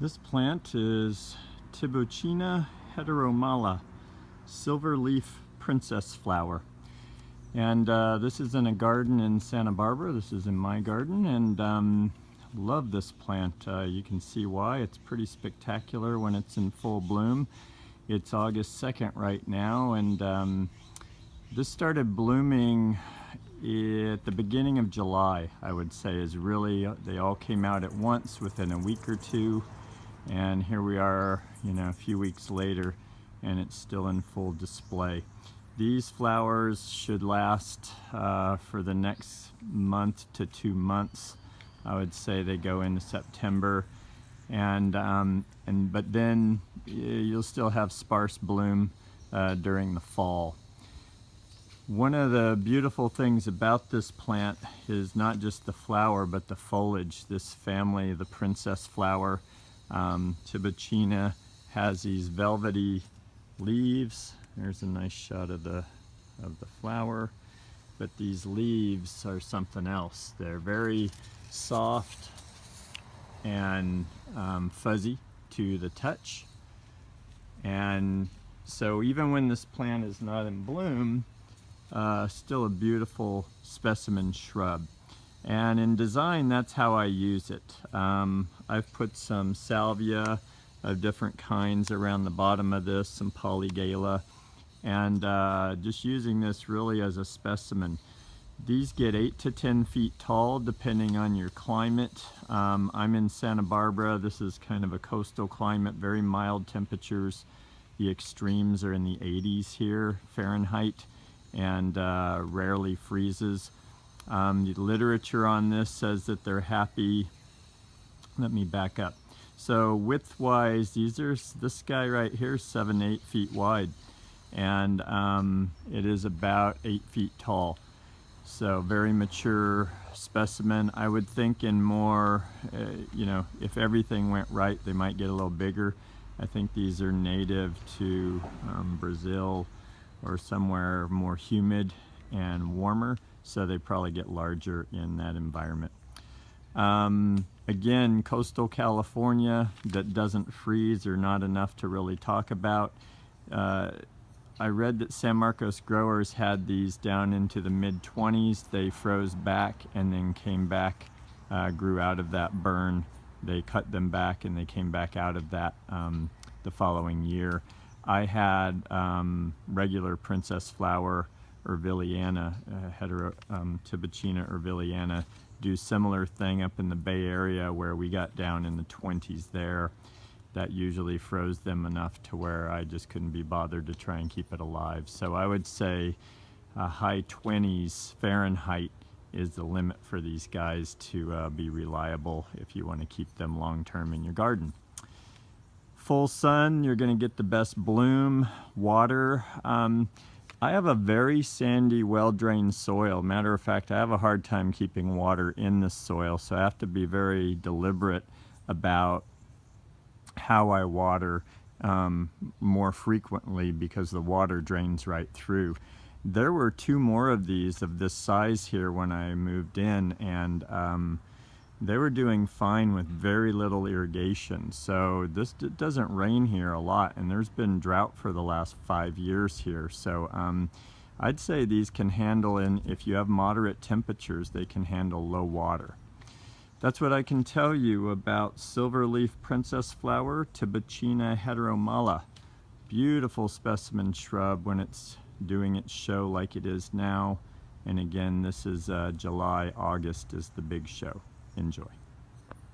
This plant is Tibouchina heteromalla, silver leaf princess flower. And this is in a garden in Santa Barbara. This is in my garden, and love this plant. You can see why. It's pretty spectacular when it's in full bloom. It's August 2nd right now, and this started blooming at the beginning of July, I would say. They all came out at once within a week or two, and here we are, a few weeks later, and it's still in full display. These flowers should last for the next month to 2 months. I would say they go into September, but then you'll still have sparse bloom during the fall. One of the beautiful things about this plant is not just the flower, but the foliage. This family, the princess flower, Tibouchina, has these velvety leaves. There's a nice shot of the flower, but these leaves are something else. They're very soft and fuzzy to the touch, and so even when this plant is not in bloom, still a beautiful specimen shrub. And in design, that's how I use it. I've put some salvia of different kinds around the bottom of this, some polygala, and just using this really as a specimen. These get 8 to 10 feet tall depending on your climate. I'm in Santa Barbara. This is kind of a coastal climate, very mild temperatures. The extremes are in the 80s here, Fahrenheit, and rarely freezes. The literature on this says that they're happy. Let me back up. So width-wise, this guy right here is 7-8 feet wide, and it is about 8 feet tall. So very mature specimen. I would think in more, if everything went right, they might get a little bigger. I think these are native to Brazil or somewhere more humid and warmer, so they probably get larger in that environment. Again, coastal California, that doesn't freeze or not enough to really talk about. I read that San Marcos growers had these down into the mid-20s. They froze back and then came back, grew out of that burn. They cut them back and they came back out of that the following year. I had regular princess flower Erviliana, Tibouchina Erviliana, do similar thing up in the Bay Area where we got down in the 20s there. That usually froze them enough to where I just couldn't be bothered to try and keep it alive. So I would say high 20s Fahrenheit is the limit for these guys to be reliable if you want to keep them long-term in your garden. Full sun, you're going to get the best bloom. Water, I have a very sandy, well-drained soil. Matter of fact, I have a hard time keeping water in this soil, so I have to be very deliberate about how I water more frequently because the water drains right through. There were 2 more of these of this size here when I moved in, and they were doing fine with very little irrigation. So it doesn't rain here a lot, and there's been drought for the last 5 years here. So I'd say these can handle, if you have moderate temperatures, they can handle low water. That's what I can tell you about silverleaf princess flower, Tibouchina heteromalla. Beautiful specimen shrub when it's doing its show like it is now. And again, this is July, August is the big show. Enjoy.